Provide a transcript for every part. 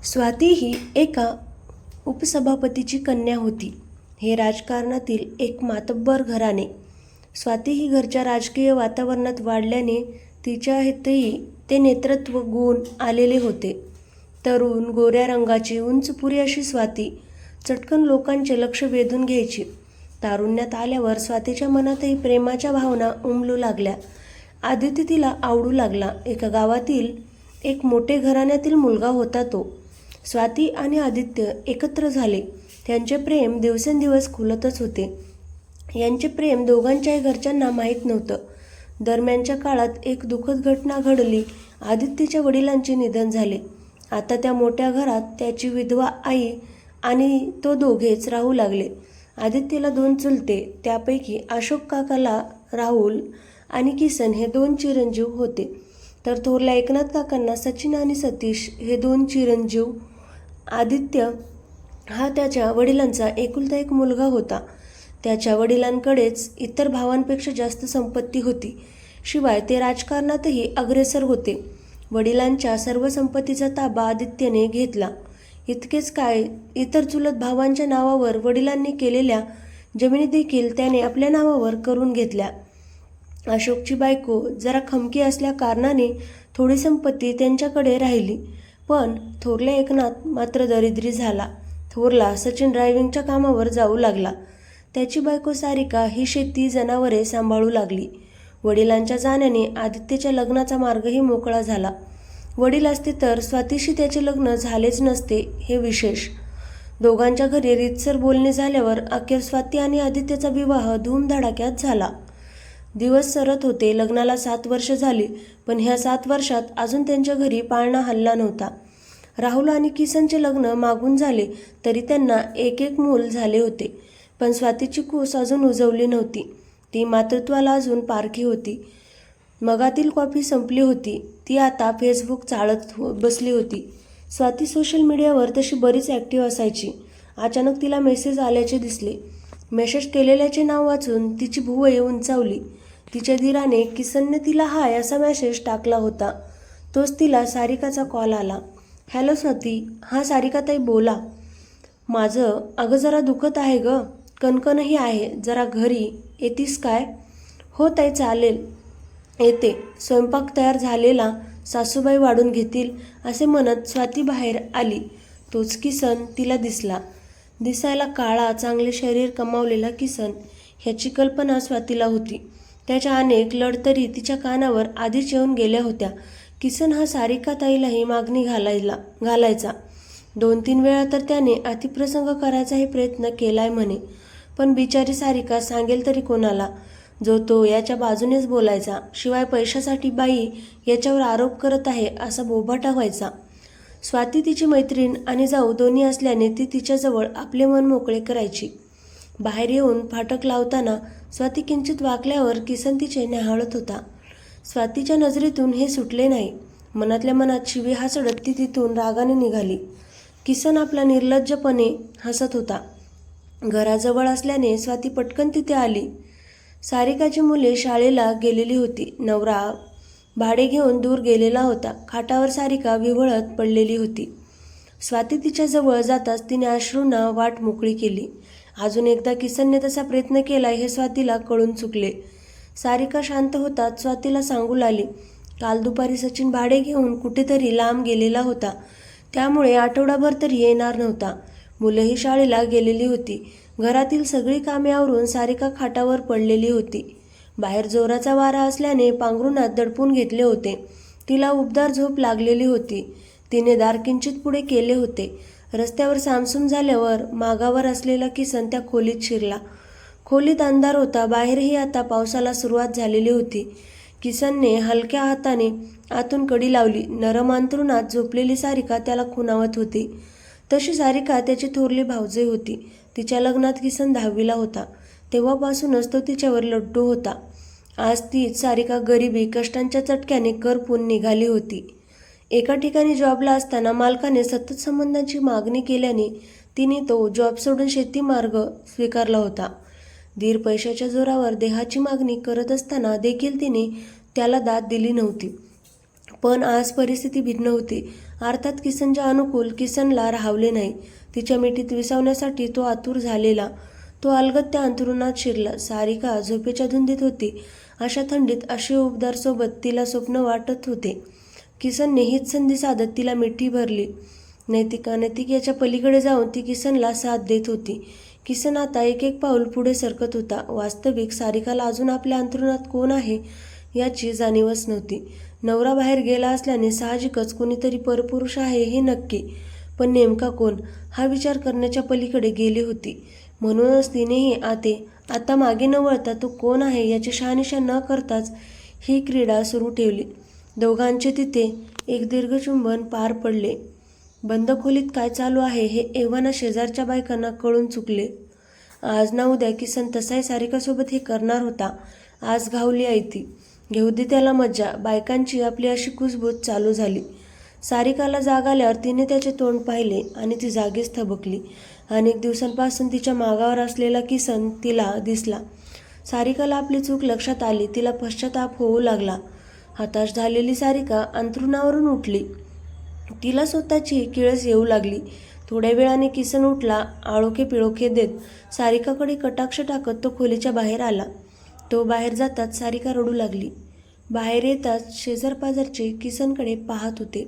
स्वाती ही एका उपसभापतीची कन्या होती. हे राजकारणातील एक मातब्बर घराणे. स्वाती ही घरच्या राजकीय वातावरणात वाढल्याने तिच्यातही ते नेतृत्व गुण आलेले होते. तरुण गोऱ्या रंगाची उंचपुरी अशी स्वाती चटकन लोकांचे लक्ष वेधून घ्यायची. तारुण्यात आल्यावर स्वातीच्या मनातही प्रेमाच्या भावना उमलू लागल्या. आदित्य तिला आवडू लागला. एका गावातील एक मोठे घराण्यातील मुलगा होता तो. स्वाती आणि आदित्य एकत्र झाले. त्यांचे प्रेम दिवसेंदिवस खुलतच होते. यांचे प्रेम दोघांच्याही घरच्यांना माहीत नव्हतं. दरम्यानच्या काळात एक दुःखद घटना घडली. आदित्यच्या वडिलांचे निधन झाले. आता त्या मोठ्या घरात त्याची विधवा आई आणि तो दोघेच राहू लागले. आदित्यला 2 चुलते, त्यापैकी अशोक काकाला राहुल आणि किसन हे 2 चिरंजीव होते. तर थोरल्या एकनाथ काकांना सचिन आणि सतीश हे 2 चिरंजीव. आदित्य हा त्याच्या वडिलांचा एकुलता एक मुलगा होता. त्याच्या वडिलांकडेच इतर भावांपेक्षा जास्त संपत्ती होती. शिवाय ते राजकारणातही अग्रेसर होते. वडिलांच्या सर्व संपत्तीचा ताबा आदित्यने घेतला. इतकेच काय, इतर चुलत भावांच्या नावावर वडिलांनी केलेल्या जमिनी देखील त्याने आपल्या नावावर करून घेतल्या. अशोकची बायको जरा खमकी असल्या कारणाने थोडी संपत्ती त्यांच्याकडे राहिली. पण थोरल्या एकनाथ मात्र दरिद्री झाला. थोरला सचिन ड्रायव्हिंगच्या कामावर जाऊ लागला. त्याची बायको सारिका ही शेती जनावरे सांभाळू लागली. वडिलांच्या जाण्याने आदित्यच्या लग्नाचा मार्गही मोकळा झाला. वडील असते तर स्वातीशी त्याचे लग्न झालेच नसते हे विशेष. दोघांच्या घरी रीतसर बोलणे झाल्यावर अखेर स्वाती आणि आदित्यचा विवाह धूमधडाक्यात झाला. दिवस सरत होते. लग्नाला 7 वर्ष झाली, पण ह्या 7 वर्षात अजून त्यांच्या घरी पाळणा हलला नव्हता. राहुल आणि किसनचे लग्न मागून झाले तरी त्यांना एक मूल झाले होते. पण स्वातीची कूस अजून उजवली नव्हती. ती मातृत्वाला अजून पारखी होती. मगातील कॉफी संपली होती. ती आता फेसबुक चाळत बसली होती. स्वाती सोशल मीडियावर तशी बरीच ॲक्टिव्ह असायची. अचानक तिला मेसेज आल्याचे दिसले. मेसेज केलेल्याचे नाव वाचून तिची भुवई उंचावली. तिच्या धीराने किसनने तिला हाय असा मेसेज टाकला होता. तोच तिला सारिकाचा कॉल आला. हॅलो स्वाती. हां सारिकाताई बोला. माझं अगं जरा दुखत आहे ग. कणकणही आहे. जरा घरी येतीस काय? हो ताई चालेल, येते. स्वयंपाक तयार झालेला, सासूबाई वाढून घेतील असे म्हणत स्वाती बाहेर आली. तोच किसन तिला दिसला. दिसायला काळा, चांगले शरीर कमावलेला किसन ह्याची कल्पना स्वातीला होती. त्याच्या अनेक लढतरी तिच्या कानावर आधीच येऊन गेल्या होत्या. किसन हा सारिकाताईलाही मागणी घालायचा. 2-3 वेळा तर त्याने अतिप्रसंग करायचाही प्रयत्न केलाय म्हणे. पण बिचारी सारिका सांगेल तरी कोणाला? जो तो याच्या बाजूनेच बोलायचा. शिवाय पैशासाठी बाई याच्यावर आरोप करत आहे असा बोभाटा व्हायचा. स्वाती तिची मैत्रीण आणि जाऊ दोन्ही असल्याने ती तिच्याजवळ आपले मन मोकळे करायची. बाहेर येऊन फाटक लावताना स्वाती किंचित वाकल्यावर किसन तिचे न्याहाळत होता. स्वातीच्या नजरेतून हे सुटले नाही. मनातल्या मनात शिवी हासडत ती तिथून रागाने निघाली. किसन आपला निर्लज्जपणे हसत होता. घराजवळ असल्याने स्वाती पटकन तिथे आली. सारिकाची मुले शाळेला गेलेली होती. नवरा भाडे घेऊन दूर गेलेला होता. खाटावर सारिका विव्हळत पडलेली होती. स्वाती तिच्याजवळ जाताच तिने अश्रूंना वाट मोकळी केली. अजून एकदा किसनने तसा प्रयत्न केला हे स्वातीला कळून चुकले. सारिका शांत होताच स्वातीला सांगू लागली, काल दुपारी सचिन भाडे घेऊन कुठेतरी लांब गेलेला होता. त्यामुळे आठवडाभर तरी येणार नव्हता. मुलंही शाळेला गेलेली होती. घरातील सगळी कामे आवरून सारिका खाटावर पडलेली होती. बाहेर जोराचा वारा असल्याने पांघरुणात दडपून घेतले होते. तिला उबदार झोप लागलेली होती. तिने दार किंचित पुढे केले होते. रस्त्यावर सामसूम झाल्यावर मागावर असलेला किसन त्या खोलीत शिरला. खोलीत अंधार होता. बाहेरही आता पावसाला सुरुवात झालेली होती. किसनने हलक्या हाताने आतून कडी लावली. नरम अंथरुणात झोपलेली सारिका त्याला खुणावत होती. तशी सारिका त्याची थोरली भावजय होती. तिच्या लग्नात किसन 10वीला होता. तेव्हापासूनच तो तिच्यावर लड्डू होता. आज तीच सारिका गरिबी कष्टांच्या चटक्याने करपून निघाली होती. एका ठिकाणी जॉबला असताना मालकाने सतत संबंधांची मागणी केल्याने तिने तो जॉब सोडून शेती मार्ग स्वीकारला होता. धीर पैशाच्या जोरावर देहाची मागणी करत असताना देखील तिने त्याला दाद दिली नव्हती. पण आज परिस्थिती भिन्न होती. अर्थात किसनच्या अनुकूल किसनला राहावले नाही. तिच्या मिठीत विसावण्यासाठी तो आतुर झालेला. तो अलगद त्या अंथरुणात शिरला. सारिका झोपेच्या धुंदीत होती. अशा थंडीत अशी उबदार सोबत तिला स्वप्न वाटत होते. किसनने हीच संधी साधत तिला मिठी भरली. नैतिक याच्या पलीकडे जाऊन ती किसनला साथ देत होती. किसन आता एक एक पाऊल पुढे सरकत होता. वास्तविक सारिकाला अजून आपल्या अंथरुणात कोण आहे याची जाणीवच नव्हती. नवरा बाहेर गेला असल्याने साहजिकच कोणीतरी परपुरुष आहे हे नक्की, पण नेमका कोण हा विचार करण्याच्या पलीकडे गेली होती. म्हणूनच तिनेही आता मागे न वळता तो कोण आहे याची शहानिशा न करताच ही क्रीडा सुरू ठेवली. दोघांचे तिथे एक दीर्घ चुंबन पार पडले. बंद खोलीत काय चालू आहे हे एव्हाना शेजारच्या बायकांना कळून चुकले. आज ना उद्या किसन तसाही सारिकासोबत हे करणार होता. आज घावली आहे ती. घेऊ दे त्याला मज्जा. बायकांची आपली अशी कुजबूज चालू झाली. सारिकाला जाग आल्यावर तिने त्याचे तोंड पाहिले आणि ती जागीच थबकली. अनेक दिवसांपासून तिच्या मागावर असलेला किसन तिला दिसला. सारिकाला आपली चूक लक्षात आली. तिला पश्चाताप होऊ लागला. हताश झालेली सारिका अंथरुणावरून उठली. तिला स्वतःची किळस येऊ लागली. थोड्या वेळाने किसन उठला. आळोखे पिळोखे देत सारिकाकडे कटाक्ष टाकत तो खोलीच्या बाहेर आला. तो बाहेर जाताच सारिका रडू लागली. बाहेर येताच शेजारपाजारचे किसनकडे पाहत होते.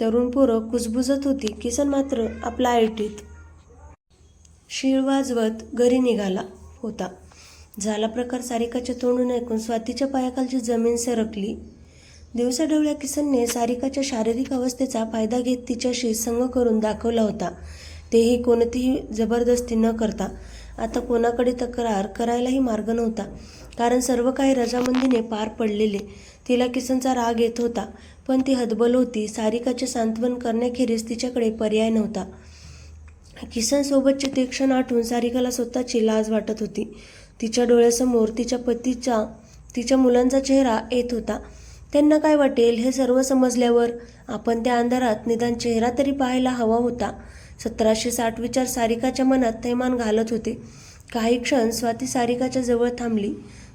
तरुण पोरं कुजबुजत होती. किसन मात्र आपला ऐटीत शीळ वाजवत घरी निघाला होता. झाला प्रकार सारिकाच्या तोंडून ऐकून स्वातीच्या पायाखालची जमीन सरकली. दिवसाढवळ्या किसनने सारिकाच्या शारीरिक अवस्थेचा फायदा घेत तिच्याशी संग करून दाखवला होता. तेही कोणतीही जबरदस्ती न करता. आता कोणाकडे तक्रार करायलाही मार्ग नव्हता, कारण सर्व काही रजामंदीने पार पडलेले. तिला किसनचा राग येत होता, पण ती हतबल होती. सारिकाचे सांत्वन करण्याखेरीज तिच्याकडे पर्याय नव्हता. किसनसोबतचे ते क्षण आठवून सारिकाला स्वतःची लाज वाटत होती. तिच्या डोळ्यासमोर तिच्या पतीचा, तिच्या मुलांचा चेहरा येत होता. त्यांना काय वाटेल हे सर्व समजल्यावर? आपण त्या अंधारात निदान चेहरा तरी पाहायला हवा होता. 1760 विचार सारिकाच्या मनात थैमान घालत होते. काही क्षण स्वाती सारिकाच्या जवळ थांबली.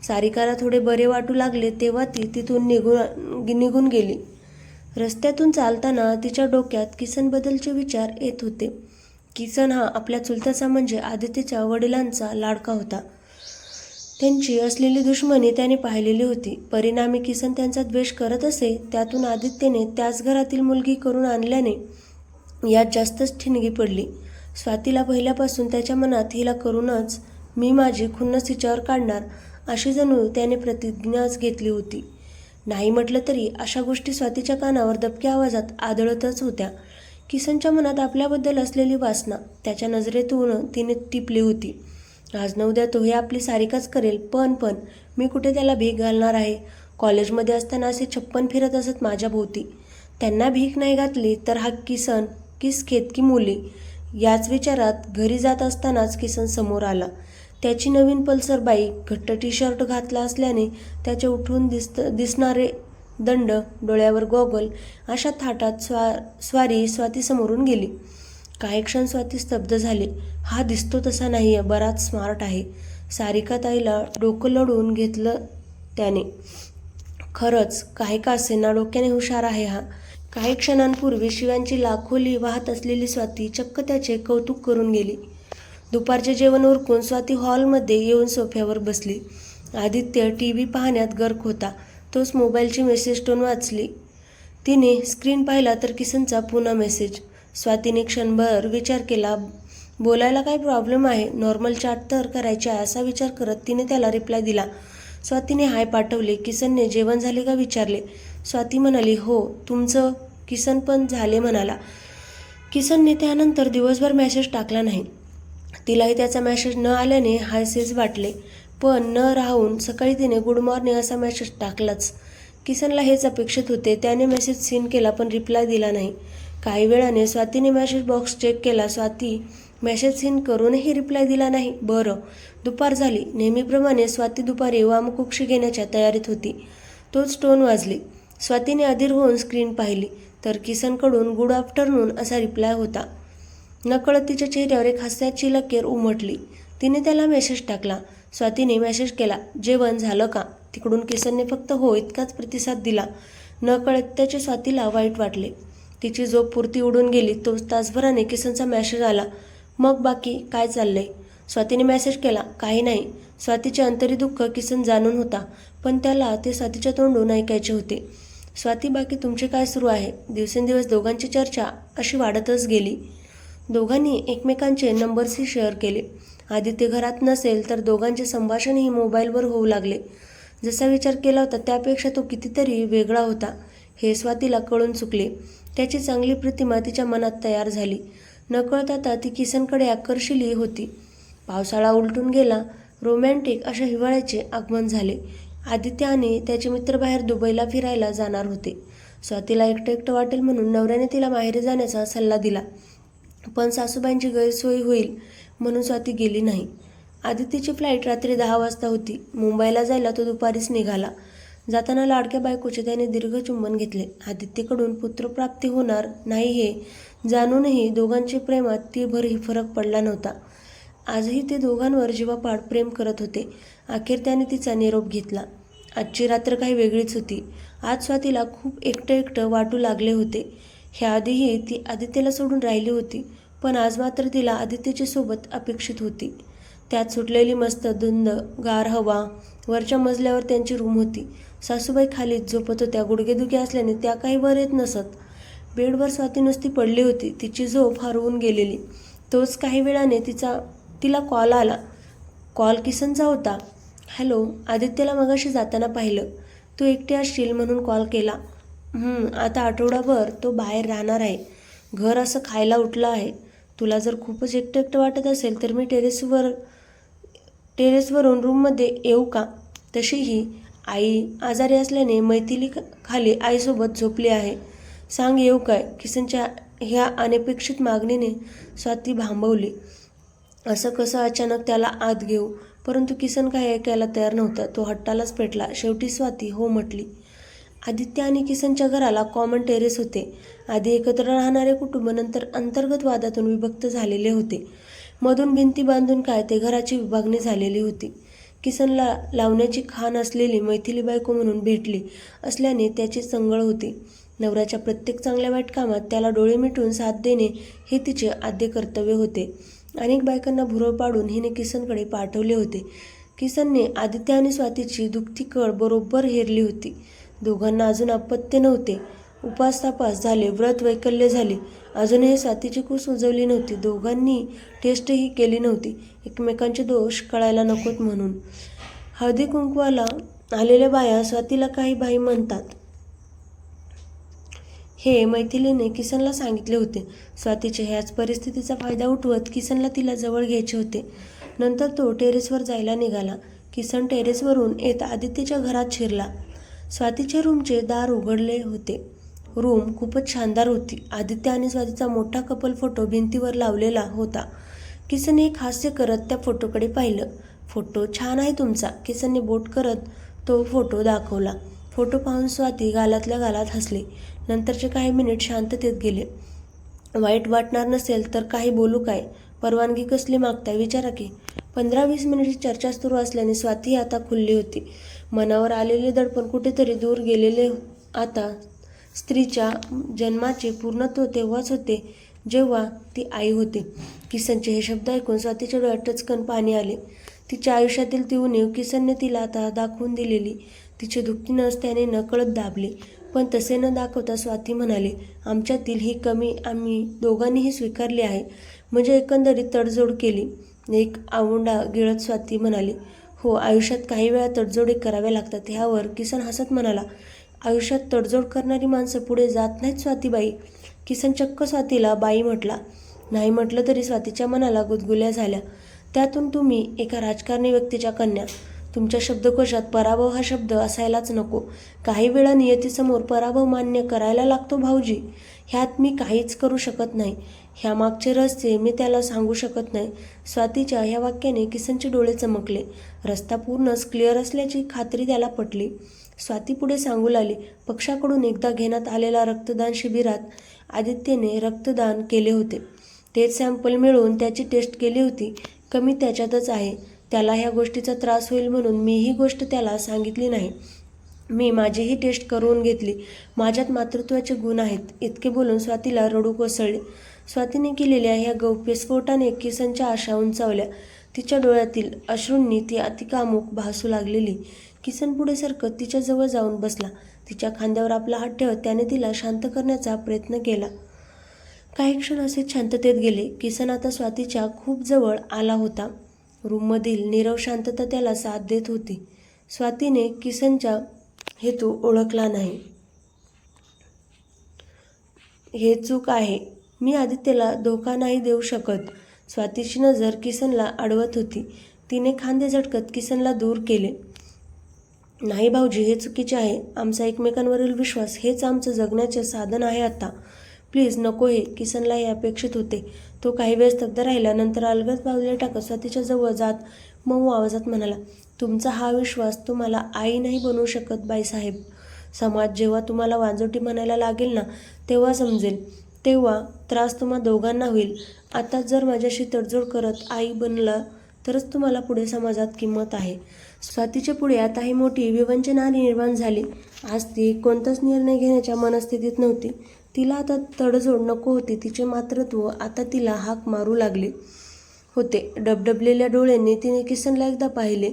सारिकाला थोडे बरे वाटू लागले तेव्हा ती तिथून निघून गेली. रस्त्यातून चालताना तिच्या डोक्यात किसनबद्दलचे विचार येत होते. किसन हा आपल्या चुलत्याचा म्हणजे आदितीच्या वडिलांचा लाडका होता. त्यांची असलेली दुश्मनी त्याने पाहिलेली होती. परिणामी किसन त्यांचा द्वेष करत असे. त्यातून आदित्यने त्याच घरातील मुलगी करून आणल्याने यात जास्तच ठिणगी पडली. स्वातीला पहिल्यापासून त्याच्या मनात हिला करूनच मी माझी खुन्नस तिच्यावर काढणार अशी जणू त्याने प्रतिज्ञाच घेतली होती. नाही म्हटलं तरी अशा गोष्टी स्वातीच्या कानावर दबक्या आवाजात आदळतच होत्या. किसनच्या मनात आपल्याबद्दल असलेली वासना त्याच्या नजरेतून तिने टिपली होती. आज न उद्या तोही आपली सारिकाच करेल. पण मी कुठे त्याला भीक घालणार आहे? कॉलेजमध्ये असताना असे 56 फिरत असत माझ्या भोवती. त्यांना भीक नाही घातली तर हा किसन किस केतकी मुली. याच विचारात घरी जात असतानाच किसन समोर आला. त्याची नवीन पल्सर बाईक, घट्ट टी-शर्ट घातला असल्याने त्याचे उठून दिसणारे दंड, डोळ्यावर गॉगल अशा थाटात स्वारी स्वातीसमोरून गेली. काही क्षण स्वाती स्तब्ध झाली. हा दिसतो तसा नाही, बराच स्मार्ट आहे. सारिका ताईला डोकं लढवून घेतलं त्याने. खरंच काही का असेना डोक्याने हुशार आहे हा. काही क्षणांपूर्वी शिव्यांची लाखोली वाहत असलेली स्वाती चक्क त्याचे कौतुक करून गेली. दुपारचे जेवण उरकून स्वाती हॉलमध्ये येऊन सोफ्यावर बसली. आदित्य टीव्ही पाहण्यात गर्क होता. तोच मोबाईलची मेसेज टोन वाचली. तिने स्क्रीन पाहिला तर किसनचा पुन्हा मेसेज. स्वातीने क्षणभर विचार केला. बोलायला काय प्रॉब्लेम आहे? नॉर्मल चॅट तर करायची आहे असा विचार करत तिने त्याला रिप्लाय दिला. स्वातीने हाय पाठवले. किसनने जेवण झाले का विचारले. स्वाती म्हणाली हो. तुमचं? किसन पण झाले म्हणाला. किसनने त्यानंतर दिवसभर मेसेज टाकला नाही. तिलाही त्याचा मेसेज न आल्याने हायसेच वाटले. पण न राहून सकाळी तिने गुड मॉर्निंग असा मेसेज टाकलाच. किसनला हेच अपेक्षित होते. त्याने मेसेज सीन केला पण रिप्लाय दिला नाही. काही वेळाने स्वातीने मेसेज बॉक्स चेक केला. स्वाती मेसेज सीन करूनही रिप्लाय दिला नाही. बरं. दुपार झाली. नेहमीप्रमाणे स्वाती दुपारी वामकुक्षी घेण्याच्या तयारीत होती. तोच टोन वाजली. स्वातीने अधीर होऊन स्क्रीन पाहिली तर किसनकडून गुड आफ्टरनून असा रिप्लाय होता. नकळत तिच्या चेहऱ्यावर एक हास्याची लकीर उमटली. तिने त्याला मेसेज टाकला. स्वातीने मेसेज केला जेवण झालं का? तिकडून किसनने फक्त हो इतकाच प्रतिसाद दिला. नकळत त्याचे स्वातीला वाईट वाटले. तिची झोप पुरती उडून गेली. तो तासभराने किसनचा मेसेज आला. मग बाकी काय चाललंय? स्वातीने मेसेज केला. काही नाही. स्वातीचे अंतरी दुःख किसन जाणून होता, पण त्याला ते स्वातीच्या तोंडून ऐकायचे होते. स्वाती, बाकी तुमचे काय सुरू आहे? दिवसेंदिवस दोघांची चर्चा अशी वाढतच गेली. दोघांनी एकमेकांचे नंबर्सही शेअर केले. आदित्य घरात नसेल तर दोघांचे संभाषणही मोबाईलवर होऊ लागले. जसा विचार केला होता त्यापेक्षा तो कितीतरी वेगळा होता हे स्वातीला कळून चुकले. त्याची चांगली प्रतिमा तिच्या मनात तयार झाली. नकळत आता ती किसनकडे आकर्षिली होती. पावसाळा उलटून गेला. रोमॅन्टिक अशा हिवाळ्याचे आगमन झाले. आदित्य आणि त्याचे मित्र बाहेर दुबईला फिरायला जाणार होते. स्वातीला एकटं एकटं वाटेल म्हणून नवऱ्याने तिला माहेरी जाण्याचा सल्ला दिला, पण सासूबाईंची गैरसोय होईल म्हणून स्वाती गेली नाही. आदित्यची फ्लाईट रात्री 10 वाजता होती. मुंबईला जायला तो दुपारीच निघाला. जाताना लाडक्या बायकोचे त्याने दीर्घ चुंबन घेतले. आदित्यकडून पुत्रप्राप्ती होणार नाही हे जाणूनही दोघांच्या प्रेमात तीभरही फरक पडला नव्हता. आजही ते दोघांवर जीवापाड प्रेम करत होते. अखेर त्याने तिचा निरोप घेतला. आजची रात्र काही वेगळीच होती. आज स्वातीला खूप एकटं एकटं वाटू लागले होते. ह्याआधीही ती आदित्यला सोडून राहिली होती, पण आज मात्र तिला आदित्यची सोबत अपेक्षित होती. त्यात सुटलेली मस्त धुंद गार हवा. वरच्या मजल्यावर त्यांची रूम होती. सासूबाई खालीच झोपत होत्या. गुडघेदुखी असल्याने त्या काही वर येत नसत. बेडवर स्वाती नुसती पडली होती, तिची झोप हरवून गेलेली. तोच काही वेळाने तिला कॉल आला. कॉल किसनचा होता. हॅलो, आदित्यला मगाशी जाताना पाहिलं. तू एकटी असशील म्हणून कॉल केला. आता आठवडाभर तो बाहेर राहणार आहे. घर असं खायला उठलं आहे. तुला जर खूपच एकटं एकटं वाटत असेल तर मी टेरेसवरून रूममध्ये येऊ का? तशीही आई आजारी असल्याने मैथिली खाली आईसोबत झोपली आहे. सांग येऊ काय? किसनच्या ह्या अनपेक्षित मागणीने स्वाती भांबवली. असं कसं अचानक त्याला आत घेऊ? परंतु किसन काही ऐकायला तयार नव्हता. तो हट्टालाच पेटला. शेवटी स्वाती हो म्हटली. आदित्य आणि किसनच्या घराला कॉमन टेरेस होते. आधी एकत्र राहणारे कुटुंब नंतर अंतर्गत वादातून विभक्त झालेले होते. मधून भिंती बांधून काय ते घराची विभागणी झालेली होती. किसनला लावण्याची खाण असलेली मैथिली बायको म्हणून भेटली असल्याने त्याची चंगळ होती. नवऱ्याच्या प्रत्येक चांगल्या वाईट कामात त्याला डोळे मिटून साथ देणे हे तिचे आद्य कर्तव्य होते. अनेक बायकांना भुरळ पाडून हिने किसनकडे पाठवले होते. किसनने आदित्य आणि स्वातीची दुखती कळ बरोबर हेरली होती. दोघांना अजून अपत्य नव्हते. उपास तापास झाले, व्रत वैकल्य झाले. अजूनही स्वातीची कूस उजवली नव्हती. दोघांनी टेस्टही केली नव्हती, एकमेकांचे दोष कळायला नकोत म्हणून. हळदी कुंकवाला आलेल्या बाया स्वातीला काही बाई म्हणतात हे मैथिलीने किसनला सांगितले होते. स्वातीच्या ह्याच परिस्थितीचा फायदा उठवत किसनला तिला जवळ घ्यायचे होते. नंतर तो टेरेसवर जायला निघाला. किसन टेरेसवरून येत आदित्यच्या घरात शिरला. स्वातीच्या रूमचे दार उघडले होते. रूम खूपच शानदार होती. आदित्य आणि स्वातीचा मोठा कपल फोटो भिंतीवर लावलेला होता. किसनने एक हास्य करत त्या फोटोकडे पाहिलं. फोटो छान आहे तुमचा. किसनने बोट करत तो फोटो दाखवला. फोटो पाहून स्वाती गालातल्या गालात हसली. नंतरचे काही मिनिट शांततेत गेले. वाईट वाटणार नसेल तर काही बोलू काय? परवानगी कसली मागताय विचारा की. 15-20 मिनिटची चर्चा सुरू असल्याने स्वाती आता खुलली होती. मनावर आलेले दडपण कुठेतरी दूर गेलेले. आता स्त्रीच्या जन्माचे पूर्णत्व तेव्हाच होते जेव्हा ती आई होते. किसनचे हे शब्द ऐकून स्वातीच्या डोळ्यात टचकन पाणी आले. तिच्या आयुष्यातील ती उणीव किसनने तिला आता दाखवून दिलेली. तिचे दुखती नस त्याने नकळत दाबले. पण तसे न दाखवता स्वाती म्हणाली, आमच्यातील ही कमी आम्ही दोघांनीही स्वीकारली आहे. म्हणजे एकंदरीत तडजोड केली. एक आवंडा गिळत स्वाती म्हणाली, हो, आयुष्यात काही वेळा तडजोडी कराव्या लागतात. ह्यावर किसन हसत म्हणाला, आयुष्यात तडजोड करणारी माणसं पुढे जात नाहीत स्वातीबाई. किसन चक्क स्वातीला बाई म्हटला. नाही म्हटलं तरी स्वातीच्या मनाला गुदगुल्या झाल्या. त्यातून तुम्ही एका राजकारणी व्यक्तीच्या कन्या. तुमच्या शब्दकोशात पराभव हा शब्द असायलाच नको. काही वेळा नियतीसमोर पराभव मान्य करायला लागतो भाऊजी. ह्यात मी काहीच करू शकत नाही. ह्यामागचे रहस्य मी त्याला सांगू शकत नाही. स्वातीच्या ह्या वाक्याने किसनचे डोळे चमकले. रस्ता पूर्णच क्लिअर असल्याची खात्री त्याला पटली. स्वाती पुढे सांगू लागली, पक्षाकडून एकदा घेण्यात आलेल्या रक्तदान शिबिरात आदित्यने रक्तदान केले होते. तेच सॅम्पल मिळवून त्याची टेस्ट केली होती. कमी त्याच्यातच आहे. त्याला ह्या गोष्टीचा त्रास होईल म्हणून मी ही गोष्ट त्याला सांगितली नाही. मी माझीही टेस्ट करून घेतली. माझ्यात मातृत्वाचे गुण आहेत. इतके बोलून स्वातीला रडू कोसळले. स्वातीने केलेल्या ह्या गौप्यस्फोटाने किसनच्या आशा उंचावल्या. तिच्या डोळ्यातील अश्रूंनी ती अतिकामुक भासू लागलेली. किसन पुढे सरकत तिच्या जवळ जाऊन बसला. तिच्या खांद्यावर आपला हात ठेवत त्याने तिला शांत करण्याचा प्रयत्न केला. काही क्षण असेच शांततेत गेले. किसन आता स्वातीच्या खूप जवळ आला होता. रूममधील नीरव शांतता त्याला साथ देत होती. स्वातीने किसनचा हेतू ओळखला नाही. हे चूक आहे. मी आदित्यला धोका नाही देऊ शकत. स्वातीची नजर किसनला अडवत होती. तिने खांदे झटकत किसनला दूर केले. नाही भाऊजी, हे चुकीचे आहे. आमचा एकमेकांवरील विश्वास हेच आमचं जगण्याचे साधन आहे आता. प्लीज नको. हे किसनलाही अपेक्षित होते. तो काही वेळ स्तब्ध राहिला. नंतर अलगद पावले टाकत स्वातीच्या जवळ जात मऊ आवाजात म्हणाला, तुमचा हा विश्वास तुम्हाला आई नाही बनवू शकत बाईसाहेब. समाज जेव्हा तुम्हाला वांजोटी म्हणायला लागेल ना, तेव्हा समजेल. तेव्हा त्रास तुम्हा दोघांना होईल. आता जर माझ्याशी तडजोड करत आई बनला तरच तुम्हाला पुढे समाजात किंमत आहे. स्वातीच्या पुढे आता ही मोठी विवंचना निर्माण झाली. आज ती कोणताच निर्णय घेण्याच्या मनस्थितीत नव्हती. तिला आता तडजोड नको होती. तिचे मातृत्व आता तिला हाक मारू लागले होते. डबडबलेल्या डोळ्यांनी तिने किसनला एकदा पाहिले.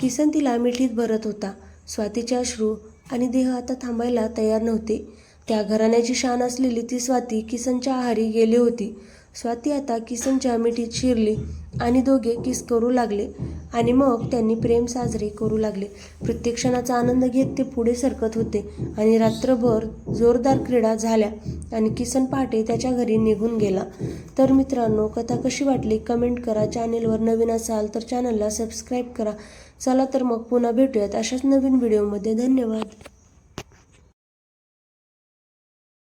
किसन तिला मिठीत भरत होता. स्वातीचे अश्रू आणि देह आता थांबायला तयार नव्हते. त्या घराण्याची शान असलेली ती स्वाती किसनच्या आहारी गेली होती. स्वाती आता किसनच्या मिठीत शिरली आणि दोघे किस करू लागले आणि मग त्यांनी प्रेम साजरे करू लागले. प्रत्येक क्षणाचा आनंद घेत ते पुढे सरकत होते आणि रात्रभर जोरदार क्रीडा झाल्या आणि किसन पहाटे त्याच्या घरी निघून गेला. तर मित्रांनो, कथा कशी वाटली कमेंट करा. चॅनेलवर नवीन असाल तर चॅनलला सबस्क्राईब करा. चला तर मग पुन्हा भेटूयात अशाच नवीन व्हिडिओमध्ये. धन्यवाद.